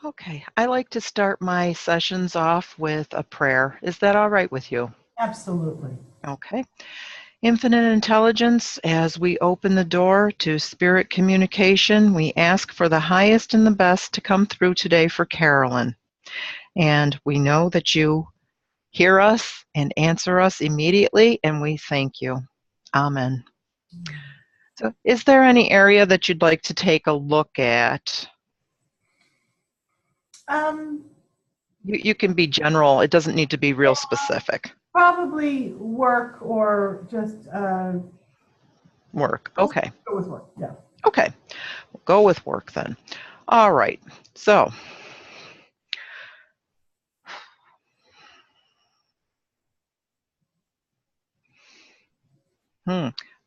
Okay, I like to start my sessions off with a prayer. Is that all right with you? Absolutely. Okay. Infinite intelligence, as we open the door to spirit communication, we ask for the highest and the best to come through today for Carolyn. And we know that you hear us and answer us immediately, and we thank you. Amen. So, is there any area that you'd like to take a look at? Um, You can be general, it doesn't need to be real specific. Probably work or just Work. Okay. go with work. Yeah. Okay. We'll go with work then. All right. So,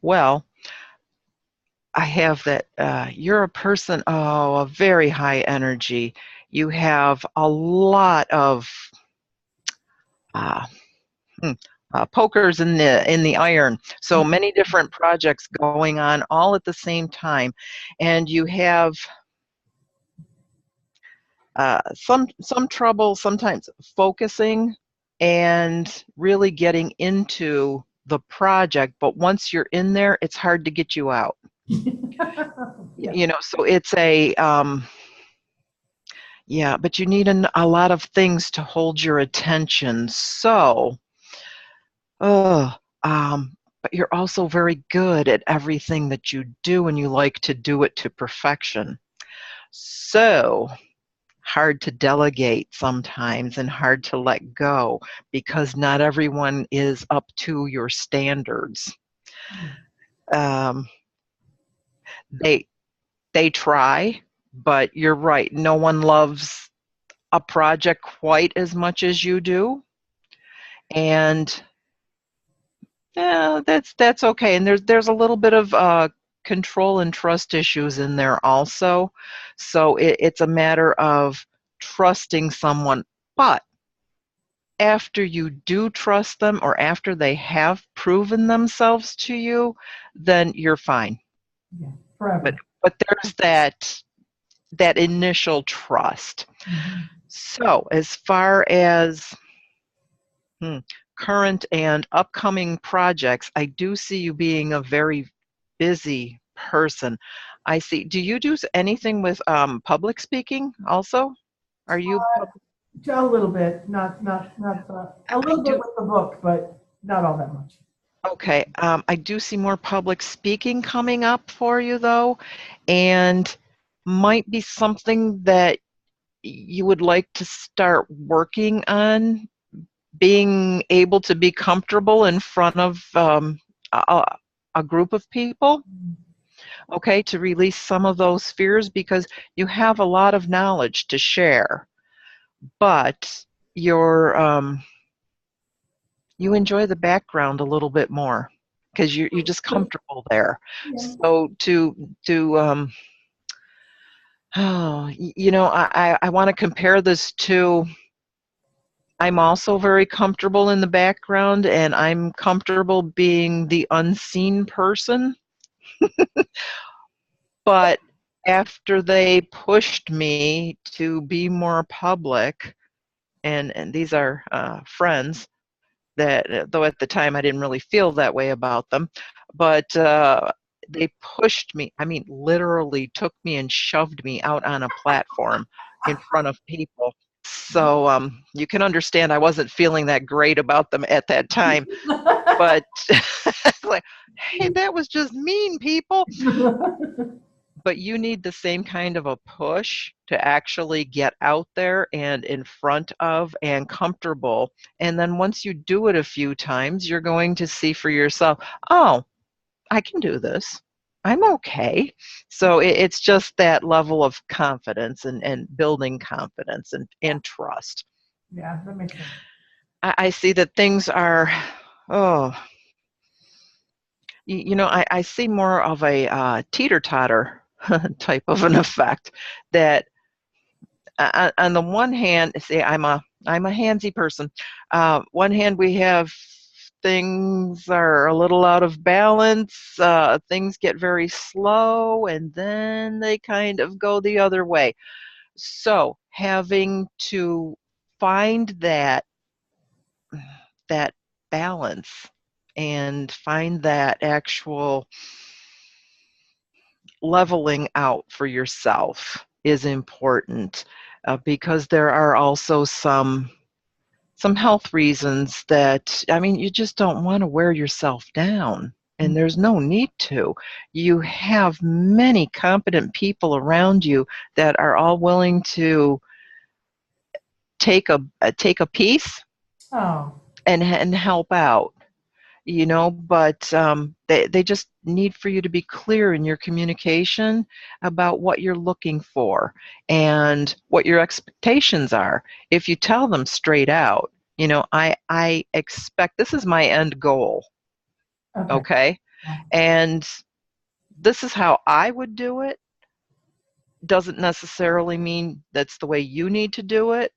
well, I have that you're a person, a very high energy. You have a lot of uh, hmm, pokers in the iron. So many different projects going on all at the same time, and you have some trouble sometimes focusing and really getting into the project. But once you're in there, it's hard to get you out. Yeah. So it's a yeah, but you need a lot of things to hold your attention. So, oh, but you're also very good at everything that you do, and you like to do it to perfection. So, hard to delegate sometimes and hard to let go because not everyone is up to your standards. Um, they they try, but you're right. No one loves a project quite as much as you do, and yeah, that's okay. And there's a little bit of control and trust issues in there also. So it's a matter of trusting someone, but after you do trust them or after they have proven themselves to you, then you're fine. Yeah. But Forever. but there's that initial trust. So as far as current and upcoming projects, I do see you being a very busy person. I see. Do you do anything with public speaking also? Are you A little bit, not a I little bit do. with the book, but not all that much. Okay, I do see more public speaking coming up for you though, and might be something that you would like to start working on, being able to be comfortable in front of a, a group of people, okay, to release some of those fears because you have a lot of knowledge to share, but you enjoy the background a little bit more because you're just comfortable there. Yeah. So I want to compare this to, I'm also very comfortable in the background and I'm comfortable being the unseen person. But after they pushed me to be more public, and these are friends that, though at the time I didn't really feel that way about them, but they pushed me, I mean, literally took me and shoved me out on a platform in front of people. So you can understand I wasn't feeling that great about them at that time, but like, hey, that was just mean, people. But you need the same kind of a push to actually get out there and in front of and comfortable. And then once you do it a few times, you're going to see for yourself, oh, I can do this. I'm okay. So it's just that level of confidence and building confidence and trust. Yeah, that makes sense. I see that things are, oh, I see more of a teeter-totter type of an effect that on the one hand, see, I'm a handsy person. One hand, we have things are a little out of balance. Things get very slow, and then they kind of go the other way. So having to find that balance and find that actual leveling out for yourself is important, because there are also some health reasons that, I mean, you just don't want to wear yourself down, and there's no need to. You have many competent people around you that are all willing to take a piece Oh, and help out, but they just need for you to be clear in your communication about what you're looking for and what your expectations are. If you tell them straight out, I expect this is my end goal, okay. okay? And this is how I would do it. Doesn't necessarily mean that's the way you need to do it,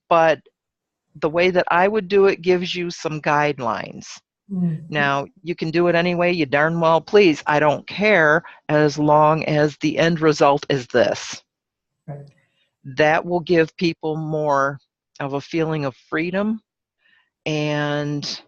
but the way that I would do it gives you some guidelines. Now, you can do it any way you darn well please. I don't care, as long as the end result is this. Right. That will give people more of a feeling of freedom, and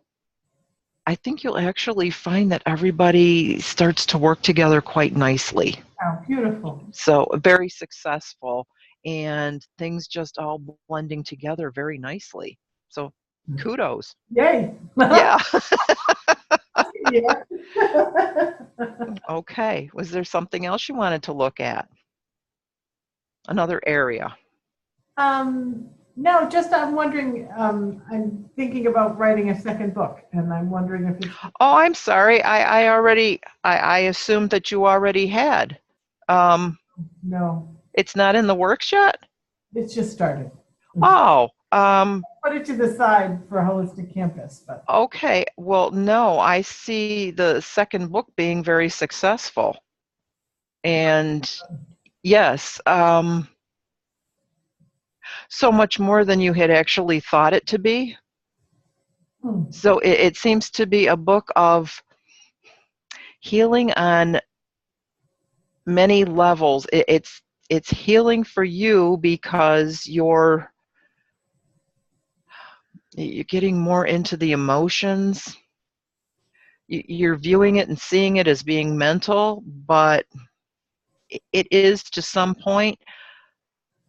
I think you'll actually find that everybody starts to work together quite nicely. Oh, beautiful. So very successful, and things just all blending together very nicely. So kudos. Yay. Yeah. Yeah. Okay. Was there something else you wanted to look at? Another area? No, just I'm wondering, I'm thinking about writing a second book, and I'm wondering if it's, Oh, I'm sorry. I assumed that you already had. no, It's not in the works yet? it's just started. Oh, Put it to the side for Holistic Campus, but okay. Well, no, I see the second book being very successful. And yes, so much more than you had actually thought it to be. So it seems to be a book of healing on many levels. It's healing for you because you're getting more into the emotions. You're viewing it and seeing it as being mental, but it is to some point,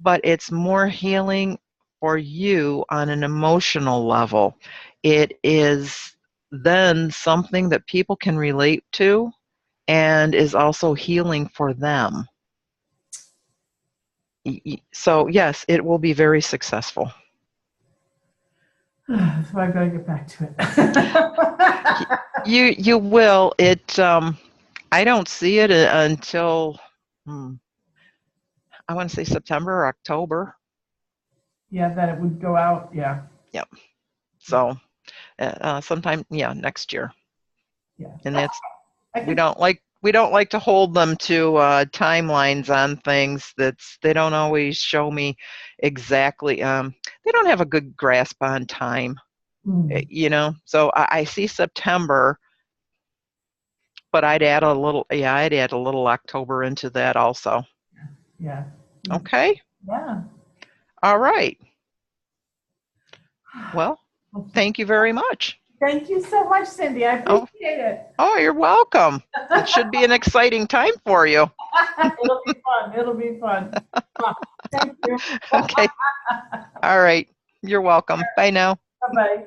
but it's more healing for you on an emotional level. It is then something that people can relate to and is also healing for them. So yes, it will be very successful. so I've got to get back to it. You will. I don't see it until I want to say September or October. Yeah, that it would go out. Yeah. Yep. So sometime, yeah, next year. Yeah. And that's I we can, don't like to hold them to timelines on things. They don't always show me exactly. They don't have a good grasp on time. So I see September, but I'd add a little. Yeah, I'd add a little October into that also. yeah. Okay. Yeah. All right. Well, thank you very much. Thank you so much, Cyndi. I Oh, appreciate it. oh, you're welcome. It should be an exciting time for you. It'll be fun. It'll be fun. Thank you. Okay. All right. You're welcome. Bye now. Bye-bye.